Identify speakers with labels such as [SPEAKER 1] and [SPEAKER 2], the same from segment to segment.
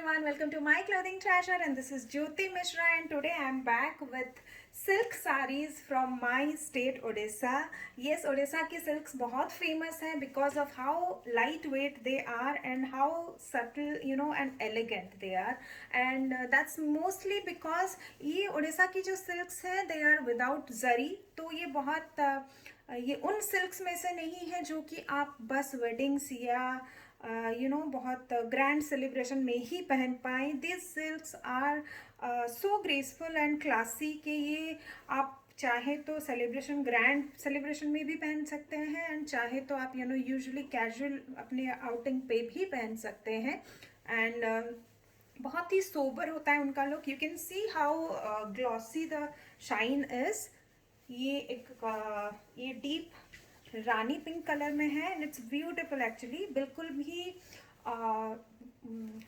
[SPEAKER 1] everyone, welcome to my clothing treasure and this is Jyoti Mishra and today I am back with silk sarees from my state Odisha. Yes, Odisha की silks बहुत famous है because of how lightweight they are and how subtle and elegant they are, and that's mostly because ये Odisha की जो silks है they are without zari, तो ये बहुत ये उन सिल्क्स में से नहीं है जो कि आप बस वेडिंग्स या बहुत ग्रैंड सेलिब्रेशन में ही पहन पाए. This silks are so graceful and classy कि ये आप चाहे तो सेलिब्रेशन ग्रैंड सेलिब्रेशन में भी पहन सकते हैं एंड चाहे तो आप यूजुअली कैजुअल अपने आउटिंग पे भी पहन सकते हैं. एंड बहुत ही सोबर होता है उनका look. You can see how glossy the shine is. ये ये डीप रानी पिंक कलर में है एंड इट्स ब्यूटिफुल एक्चुअली. बिल्कुल भी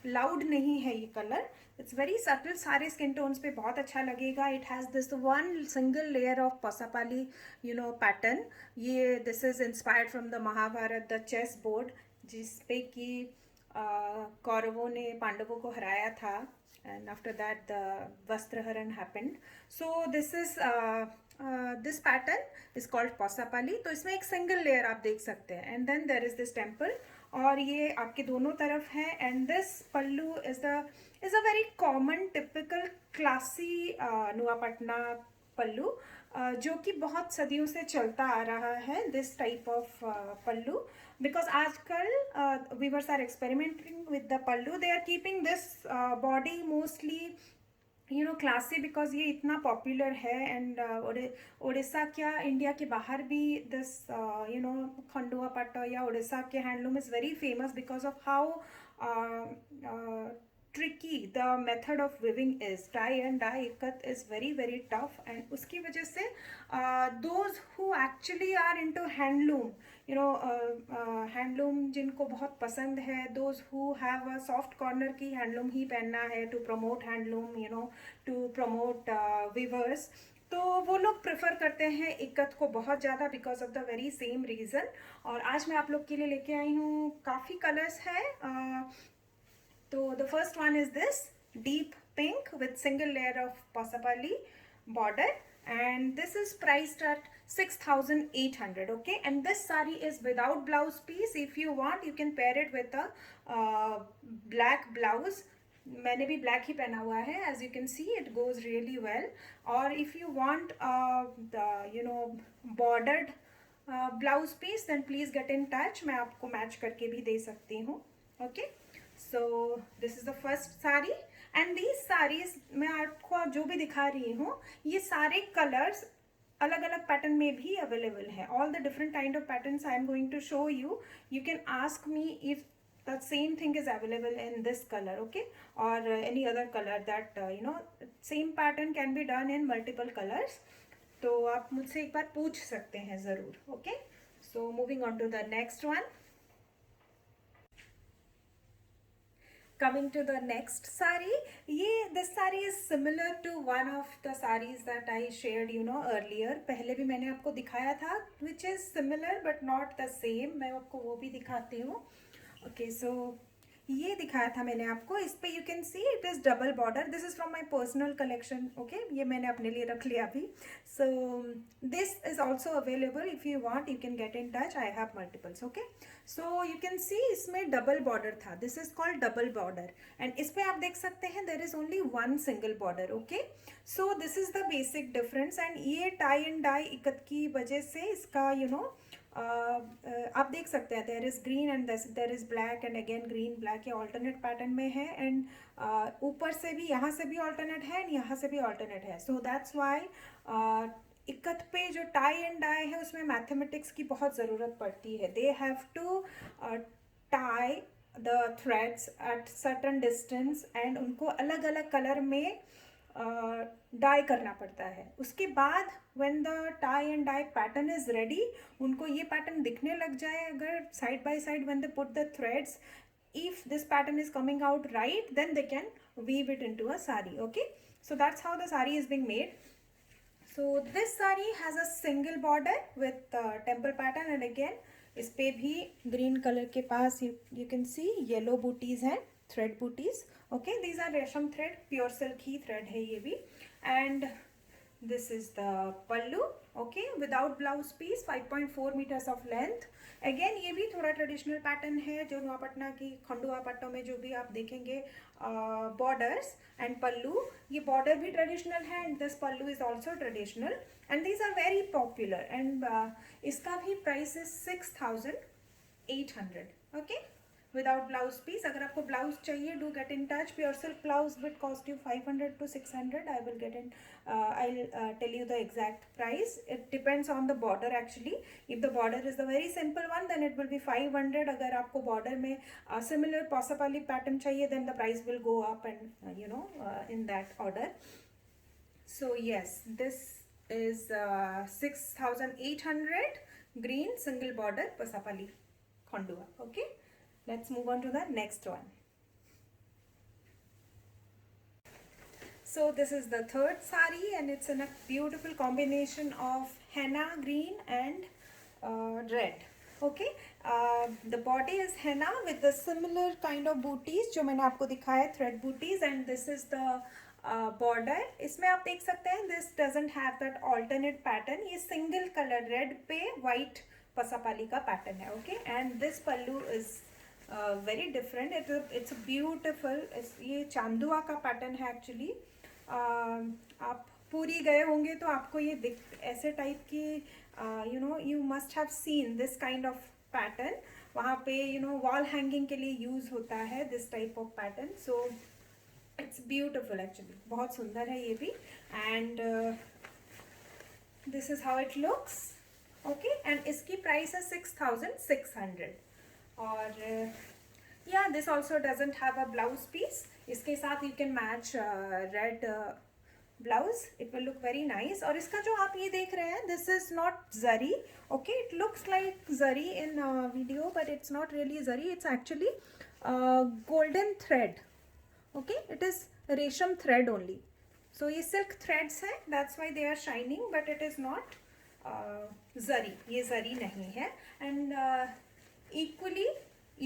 [SPEAKER 1] लाउड नहीं है ये कलर. It's very subtle. सारे स्किन टोन्स पे बहुत अच्छा लगेगा. It has this one single layer of Pasapali pattern. ये this is inspired from the Mahabharata, the chess board, जिसपे कि कौरवों ने पांडवों को हराया था and after that the Vastraharan happened. So this is this pattern is called Pasapali. तो इसमें एक सिंगल लेयर आप देख सकते हैं and then there is this temple और ये आपके दोनों तरफ है. and this pallu is a very common typical classy Nuapatna पल्लू जो कि बहुत सदियों से चलता आ रहा है. This type of pallu because आजकल weavers are experimenting with the pallu. They are keeping this body mostly classy because ये इतना पॉपुलर है. एंड उड़ीसा क्या इंडिया के बाहर भी दिस खंडुआ पट्टा या उड़ीसा के handloom is very famous because of how tricky the method of weaving is. Tie and dye ikat is very tough and उसकी वजह से those who actually are into handloom, handloom जिनको बहुत पसंद है, those who have a soft corner की handloom ही पहनना है to promote handloom, to promote weavers, तो वो लोग प्रेफर करते हैं इक्कत को बहुत ज़्यादा because of the very same reason. और आज मैं आप लोग के लिए लेके आई हूँ काफ़ी कलर्स है. So the first one is this deep pink with single layer of pasapali border and this is priced at 6,800. okay, and this saree is without blouse piece. If you want you can pair it with a black blouse. मैंने भी black ही पहना हुआ है. as you can see it goes really well. और if you want the bordered blouse piece then please get in touch. मैं आपको match करके भी दे सकती हूँ. okay, so this is the first saree and these sarees मैं आपको जो भी दिखा रही हूँ ये सारे कलर्स अलग अलग पैटर्न में भी अवेलेबल है. All the different kind of patterns I am going to show you. You can ask me if the same thing is available in this colour. Okay, और any other colour that same pattern can be done in multiple colours. तो आप मुझसे एक बार पूछ सकते हैं ज़रूर. Okay, so moving on to the next one. Coming to the next saree, this saree is similar to one of the sarees that I shared earlier. पहले भी मैंने आपको दिखाया था which is similar but not the same. मैं आपको वो भी दिखाती हूँ. okay, so ये दिखाया था मैंने आपको. इस पे you can see it is double border. This is from my personal collection. Okay, ये मैंने अपने लिए रख लिया अभी. So this is also available. If you want you can get in touch. I have multiples. Okay, so you can सी इसमें double border था. This is called double border and इस पर आप देख सकते हैं there is only one single border. Okay, so this is the basic difference. And ये tie and die ikat की वजह से इसका आप देख सकते हैं there is green and there is black and again green black. ये ऑल्टरनेट पैटर्न में है एंड ऊपर से भी यहाँ से भी ऑल्टरनेट है एंड यहाँ से भी ऑल्टरनेट है. सो दैट्स वाई इक्कत पे जो टाई एंड डाई है उसमें मैथमेटिक्स की बहुत ज़रूरत पड़ती है. They have to tie the threads at certain distance and उनको अलग अलग कलर में डाई करना पड़ता है. उसके बाद when the tie and dye pattern is ready, उनको ये पैटर्न दिखने लग जाए अगर side by side when they put the threads, if this pattern is coming out right then they can weave it into a saree. okay, so that's how the saree is being made. So this saree has a single border with temple pattern and again इस पे भी green colour के पास you can see yellow booties हैं. thread booties. Okay, these are resham thread, pure silk he thread है ये भी. And this is the pallu. Okay, without blouse piece, 5.4 meters of length. Again ये भी थोड़ा traditional pattern है जो नोआपटना की खंडुआ पट्टों में जो भी आप देखेंगे बॉर्डर्स एंड पल्लू, ये बॉर्डर भी ट्रेडिशनल है and this pallu is also traditional and these are very popular and इसका भी price is 6,800. Okay, without blouse piece. अगर आपको ब्लाउज चाहिए, do get in touch. Pure silk blouse will cost you 500 to 600. I will get in, I'll tell you the exact price. It depends on the border actually. If the border is the very simple one, then it will be 500. अगर आपको border में similar Posapali pattern चाहिए, then the price will go up and in that order. So yes, this is 6,800 green single border Posapali Khandua. Okay, let's move on to the next one. So this is the third sari and it's in a beautiful combination of henna green and red. Okay, the body is henna with the similar kind of booties जो मैंने आपको दिखाया, thread booties, and this is the border. इसमें आप देख सकते हैं this doesn't have that alternate pattern. ये single color red पे white pasapali का pattern है. Okay, and this pallu is very different. It's beautiful. ये चांदुआ का pattern है actually. आप पूरी गए होंगे तो आपको ये ऐसे टाइप की you must have seen this kind of pattern. वहाँ पे वॉल हैंगिंग के लिए यूज़ होता है this type of pattern. So it's beautiful actually, बहुत सुंदर है ये भी. And this is how it looks. Okay, and इसकी प्राइस है 6,600. और yeah, this also doesn't have a blouse piece. इसके साथ you can match red blouse. It will look very nice. और इसका जो आप ये देख रहे हैं, this is not zari. Okay, it looks like zari in video, but it's not really zari. It's actually golden thread. Okay, it is resham thread only. So ये silk threads हैं, that's why they are shining, but it is not zari. ये zari नहीं है. And equally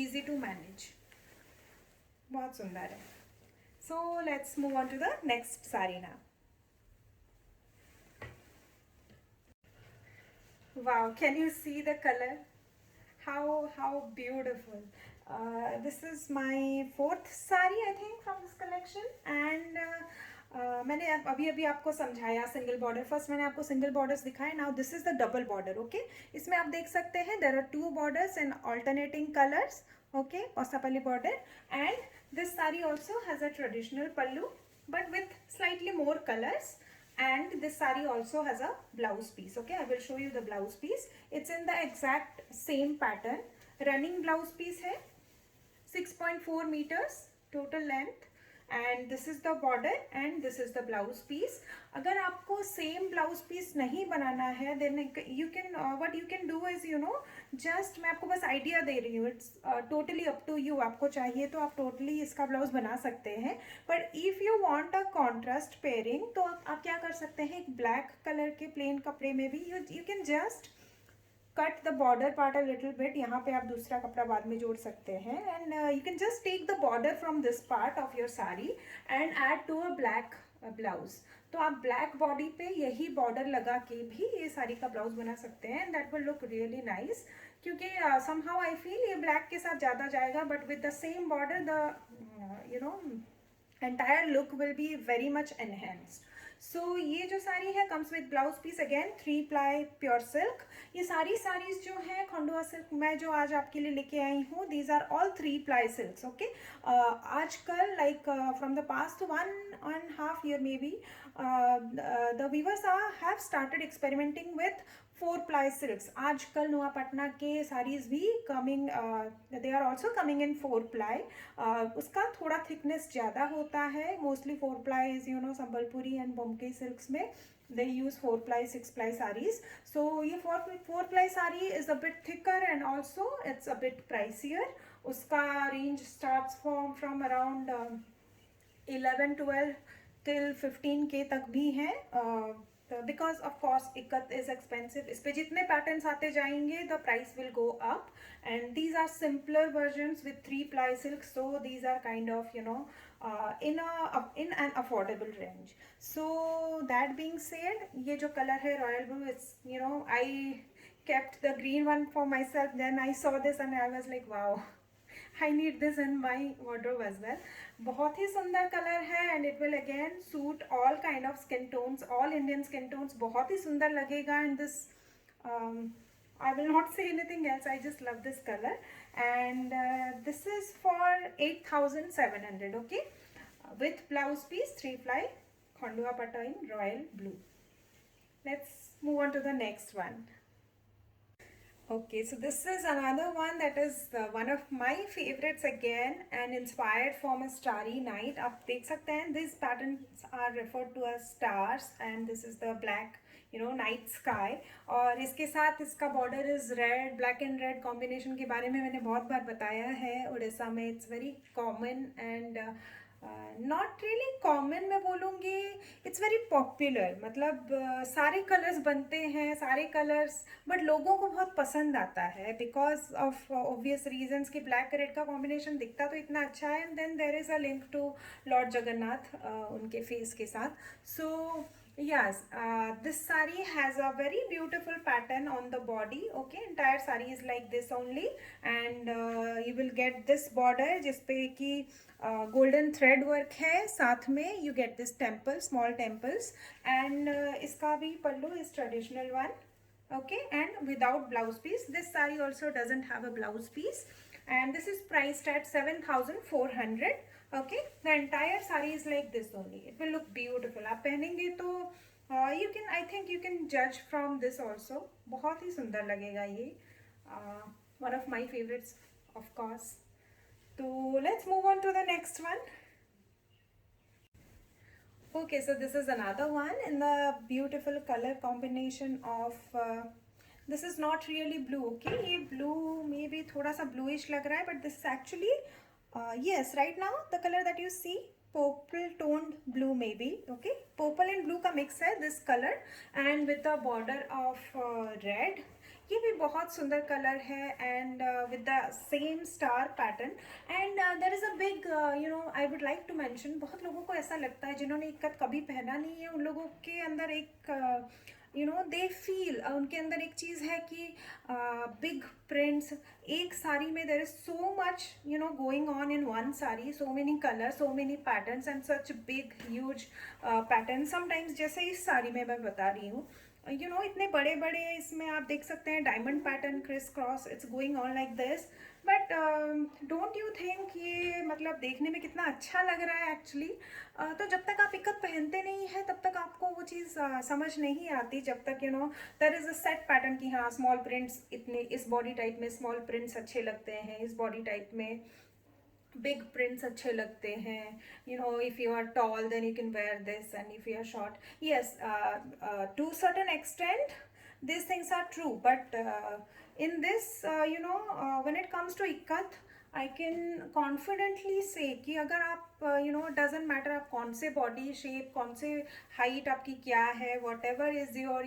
[SPEAKER 1] easy to manage. बहुत सुंदर है. So let's move on to the next sari now. Wow, can you see the color? How beautiful. This is my fourth sari I think from this collection. And मैंने अभी आपको समझाया single border. First मैंने आपको single borders दिखाए. Now this is the double border. Okay, इसमें आप देख सकते हैं there are 2 borders in alternating colours. Okay, Posapalli border. And this saree also has a traditional pallu but with slightly more colors, and this saree also has a blouse piece. Okay, I will show you the blouse piece. It's in the exact same pattern. Running blouse piece है, 6.4 meters total length, and this is the border and this is the blouse piece. अगर आपको same blouse piece नहीं बनाना है, then you can what you can do is just मैं आपको बस idea दे रही हूँ. It's totally up to you. आपको चाहिए तो आप टोटली इसका ब्लाउज बना सकते हैं. But if you want a contrast pairing तो आप क्या कर सकते हैं, एक ब्लैक कलर के प्लेन कपड़े में भी you can just cut the border part a little bit. यहाँ पे आप दूसरा कपड़ा बाद में जोड़ सकते हैं. And you can just take the border from this part of your sari and add to a black blouse. तो आप ब्लैक बॉडी पे यही बॉर्डर लगा के भी ये साड़ी का ब्लाउज बना सकते हैं. And that will look really nice, क्योंकि समहाउ आई फील ये ब्लैक के साथ ज़्यादा जाएगा. But with the same border the entire look will be very much enhanced. So ये जो साड़ी है comes with blouse piece again 3 ply pure silk. ये सारी साड़ीज जो है खंडुआ सिल्क मैं जो आज आपके लिए लेके आई हूँ, these are all 3 ply silks. Okay, आजकल like from the past 1.5 year maybe the weavers have started experimenting with 4 ply silks. आजकल नोआपटना के साड़ीज भी coming, they are also coming in 4 ply. उसका थोड़ा थिकनेस ज़्यादा होता है. Mostly 4 ply is Sambalpuri and Bomkai silks में they use 4 ply 6 ply sarees. So ये 4 ply saree is a bit thicker and also it's a bit pricier. उसका range starts from around 11-12 till 15K तक भी है because of course ikat is expensive. इस पे जितने patterns आते जाएंगे the price will go up. And these are simpler versions with 3 ply silk, so these are kind of in an affordable range. So that being said, ये जो color है royal blue, it's I kept the green one for myself. Then I saw this and I was like, wow, I need this in my wardrobe as well. बहुत ही सुंदर colour है and it will again suit all kind of skin tones, all Indian skin tones. बहुत ही सुंदर लगेगा. And this I will not say anything else. I just love this color. And this is for 8,700. Okay, with blouse piece, 3 ply Khandua patta in royal blue. Let's move on to the next one. Okay, so this is another one that is one of my favorites again and inspired from a starry night. आप देख सकते हैं these patterns are referred to as stars and this is the black night sky. और इसके साथ इसका border is red, black and red combination के बारे में मैंने बहुत बार बताया है. उड़ीसा में it's very common and not really common मैं बोलूँगी, इट्स वेरी पॉपुलर. मतलब सारे कलर्स बनते हैं, सारे कलर्स, बट लोगों को बहुत पसंद आता है बिकॉज ऑफ ऑब्वियस रीजन्स कि ब्लैक रेड का कॉम्बिनेशन दिखता तो इतना अच्छा है. And then there is a link to Lord Jagannath उनके फेस के साथ. सो yes, this saree has a very beautiful pattern on the body. Okay, entire saree is like this only and you will get this border जिसपे कि golden thread work है. साथ में you get this temple, small temples and इसका भी पल्लू is traditional one. Okay, and without blouse piece. This saree also doesn't have a blouse piece and this is priced at 7,400. Okay, the entire saree is like this only. It will look beautiful. आप पहनेंगे तो you can, I think you can judge from this also. बहुत ही सुंदर लगेगा ये. One of my favorites, of course. So let's move on to the next one. Okay, so this is another one in the beautiful color combination of this is not really blue. Okay, ये blue maybe थोड़ा सा bluish लग रहा है, but this is actually yes, right now the color that you see, purple toned blue maybe. Okay, purple and blue का mix है this color and with the border of red. ये भी बहुत सुंदर कलर है and with the same star pattern and there is a big I would like to mention, बहुत लोगों को ऐसा लगता है जिन्होंने इक्कत कभी पहना नहीं है, उन लोगों के अंदर एक दे फील, उनके अंदर एक चीज़ है कि बिग प्रिंट्स एक साड़ी में there is so much going on in one sari, so many colour, so many patterns and such big huge pattern. Sometimes जैसे इस साड़ी में मैं बता रही हूँ इतने बड़े बड़े इसमें आप देख सकते हैं diamond pattern, criss cross, it's going on like this. But don't you think ये मतलब देखने में कितना अच्छा लग रहा है एक्चुअली. तो जब तक आप इक्कत पहनते नहीं है तब तक आपको वो चीज़ समझ नहीं आती. जब तक there is a set pattern कि हाँ स्मॉल प्रिंट्स इतने, इस बॉडी टाइप में स्मॉल प्रिंट्स अच्छे लगते हैं, इस बॉडी टाइप में बिग प्रिंट्स अच्छे लगते हैं. if you are tall then you can wear this and if you are short, yes, to certain extent these things are true, but in this when it comes to ikkat I can confidently say कि अगर आप doesn't matter आप कौन से body shape, कौन से height आपकी क्या है, whatever is your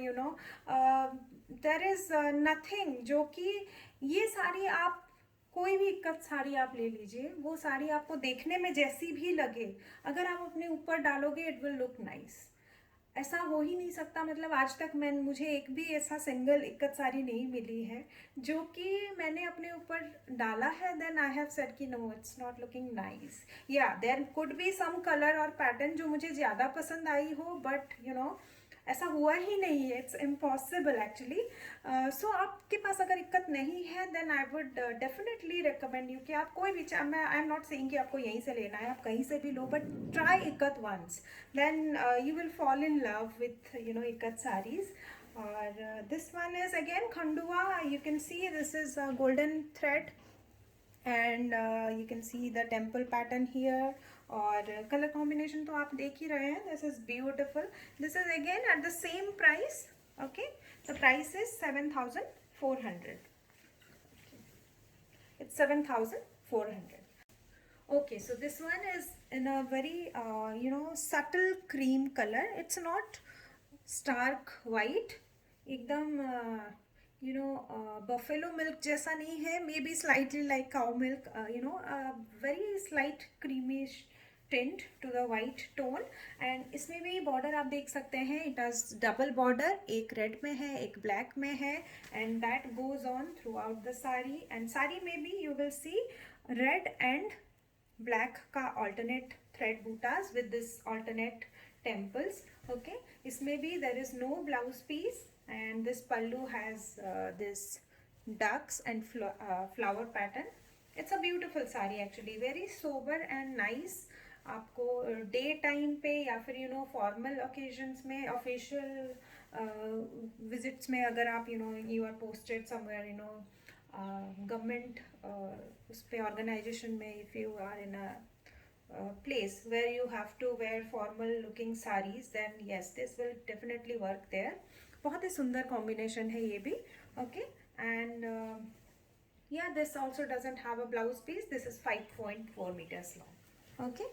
[SPEAKER 1] there is nothing जो कि ये सारी आप कोई भी इक्कत साड़ी आप ले लीजिए, वो साड़ी आपको देखने में जैसी भी लगे, अगर आप अपने ऊपर डालोगे इट विल लुक नाइस. ऐसा हो ही नहीं सकता. मतलब आज तक मुझे एक भी ऐसा सिंगल इक्कत साड़ी नहीं मिली है जो कि मैंने अपने ऊपर डाला है देन आई हैव सेड कि no it's not looking nice. Yeah there could be some colour और पैटर्न जो मुझे ज़्यादा पसंद आई हो, बट ऐसा हुआ ही नहीं है. It's impossible actually. सो आपके पास अगर इक्कत नहीं है then I would definitely recommend you कि आप कोई भी, मैं आई एम नॉट सेइंग कि आपको यहीं से लेना है, आप कहीं से भी लो, but try ikat once, then you will fall in love with ikat saris. और this one is again Khandua. You can see this is golden thread and you can see the temple pattern here. और color combination तो आप देख ही रहे हैं. This is beautiful. This is again at the same price. Okay, the price is 7,400. It's 7,400. Okay, so this one is in a very subtle cream color. It's not stark white, एकदम buffalo milk जैसा नहीं है, maybe slightly like cow milk, very slight creamish tint to the white tone. And इसमें भी border आप देख सकते हैं, इट हैज डबल बॉर्डर, एक रेड में है एक ब्लैक में है, and that goes on throughout the sari. And sari में भी you will see red and black का alternate thread bootas with this alternate temples. Okay, इसमें भी there is no blouse piece, and this pallu has this ducks and flower pattern. It's a beautiful sari actually, very sober and nice. आपको daytime पे या फिर formal occasions में, official visits में, अगर आप you are posted somewhere, government उस पे ऑर्गेनाइजेशन में, if you are in a place where you have to wear formal looking sarees, then yes, this will definitely work there. बहुत ही सुंदर combination है ये भी. Okay, and yeah, this also doesn't have a blouse piece. This is 5.4 meters long. Okay,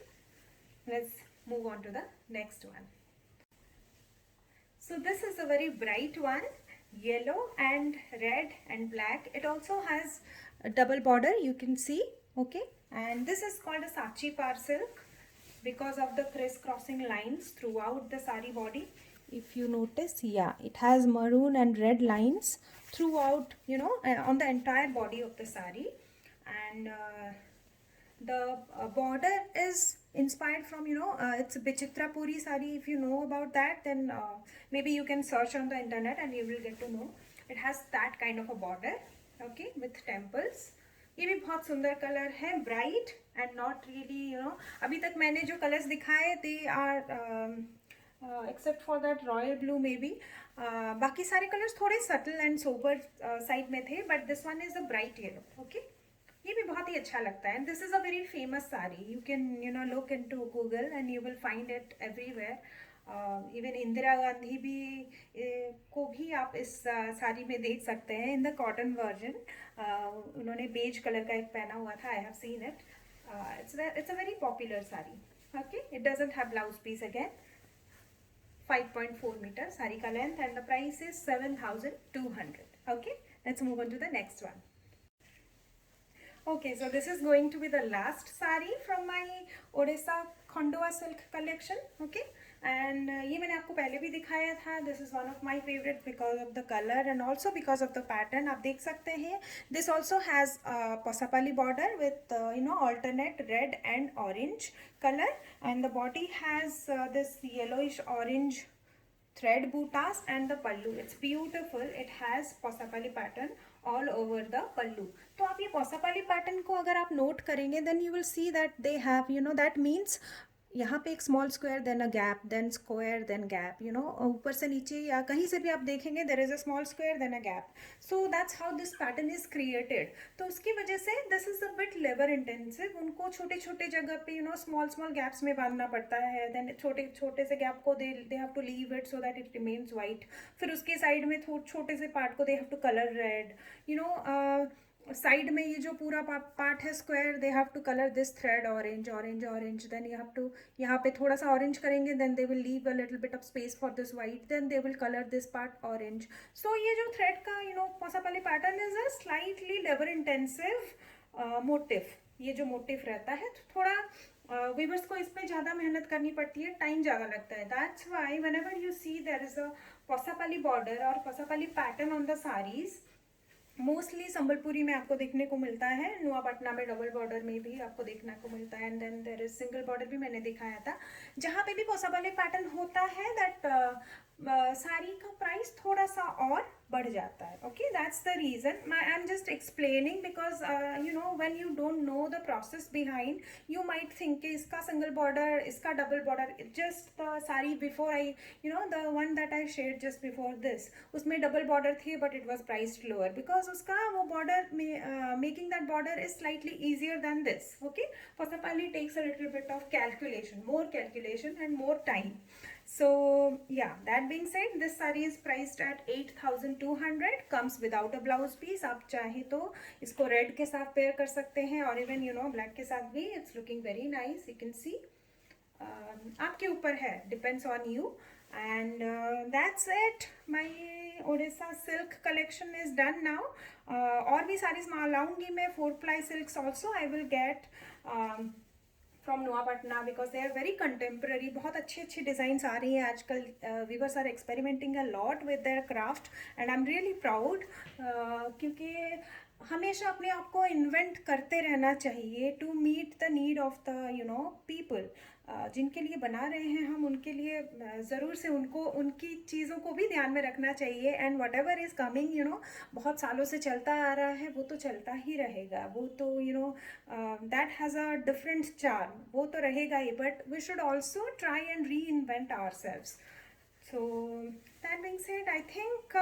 [SPEAKER 1] let's move on to the next one. So this is a very bright one, yellow and red and black. It also has a double border, you can see. Okay, and this is called a Sachi par silk because of the crisscrossing lines throughout the sari body. If you notice, yeah, it has maroon and red lines throughout, on the entire body of the sari. And the border is inspired from, it's Bichitra Puri sari. If you know about that, then maybe you can search on the internet and you will get to know. It has that kind of a border, okay, with temples. ये भी बहुत सुंदर colour है, bright and not really, अभी तक मैंने जो colours दिखाए they are except for that royal blue maybe, बाकी सारे कलर्स थोड़े सटल एंड सोबर साइड में थे, but this one is a bright yellow. Okay, ये भी बहुत ही अच्छा लगता है. And this is a very famous sari. You can look into Google and you will find it everywhere. Even Indira Gandhi भी को भी आप इस साड़ी में देख सकते हैं इन द कॉटन वर्जन. उन्होंने बेज कलर का एक पहना हुआ था. I have seen it. It's a very popular sari. Okay, it doesn't have blouse piece again. 5.4 meter sari का लेंथ, and the price is 7,200. Okay, let's move on to the next one. Okay, so this is going to be the last sari from my Odisha Khandwa silk collection. Okay, and ये मैंने आपको पहले भी दिखाया था. This is one of my favorite because of the color and also because of the pattern. आप देख सकते हैं. This also has pasapali border with alternate red and orange color, and the body has this yellowish orange thread bootas and the pallu. It's beautiful. It has posapali pattern all over the pallu. तो आप ये posapali pattern को अगर आप note करेंगे, then you will see that they have, that means यहाँ पे एक small square, then a gap, then square, then gap, ऊपर से नीचे या कहीं से भी आप देखेंगे there is a small square then a gap. So that's how this pattern is created. तो उसकी वजह से this is a bit labour intensive. उनको छोटे छोटे जगह पे स्मॉल स्मॉल गैप्स में बांधना पड़ता है. देन छोटे छोटे से गैप को they have to leave it so that it remains white. फिर उसके साइड में छोटे से पार्ट को they have to colour red. Side में ये जो पूरा पार्ट है square, they have to colour this thread orange orange orange. Then you have to यहाँ पे थोड़ा सा ऑरेंज करेंगे, then they will leave a little bit of space for this white, then they will colour this part orange. So ये जो thread का Posapali pattern is a slightly labour intensive motif. ये जो मोटिव रहता है थोड़ा वीवर्स को इस पर ज़्यादा मेहनत करनी पड़ती है, टाइम ज़्यादा लगता है. That's why whenever you see there is a Posapali border और Posapali pattern on the saris, mostly Sambalpuri में आपको देखने को मिलता है. नुआपटना में डबल बॉर्डर में भी आपको देखने को मिलता है. And then there is single border भी मैंने दिखाया था. जहाँ पे भी पोसापाली पैटर्न होता है दैट साड़ी का प्राइस थोड़ा सा और बढ़ जाता है. Okay, that's the reason. I am just explaining because when you don't know the process behind, you might think कि इसका सिंगल बॉर्डर, इसका double border. Just the sari before I the one that I share just before this, उसमें double border थे but it was priced lower because उसका वो border में making that border is slightly easier than this. Okay, Posapali takes a little bit of calculation, more calculation and more time. So yeah, that being said, this saree is priced at 8,200. comes without a blouse piece. आप चाहे तो इसको red के साथ pair कर सकते हैं और इवन ब्लैक के साथ भी. It's looking very nice. You can सी आपके ऊपर है, depends on you. and that's it. My Odisha silk collection is done now. और भी सारी लाऊंगी मैं 4-ply silks also I will get from Nuapatna because they are very contemporary. बहुत अच्छी अच्छी डिज़ाइंस आ रही हैं आजकल. Weavers are experimenting a lot with their craft and I am really proud, क्योंकि हमेशा अपने आप को इन्वेंट करते रहना चाहिए to meet the need of the people. जिनके लिए बना रहे हैं हम, उनके लिए ज़रूर से उनको उनकी चीज़ों को भी ध्यान में रखना चाहिए. And what ever is coming बहुत सालों से चलता आ रहा है वो तो चलता ही रहेगा. वो तो that has a different charm, वो तो रहेगा ही. But we should also try and reinvent ourselves. So that being said, I think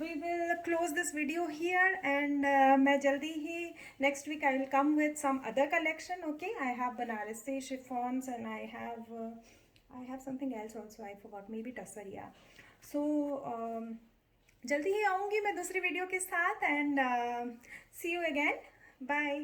[SPEAKER 1] we will close this video here, and मैं जल्दी ही next week I will come with some other collection. Okay, I have Banarasi chiffons and I have something else also. I forgot, maybe tussar. Yeah. So जल्दी ही आऊँगी मैं दूसरी video के साथ, and see you again. Bye.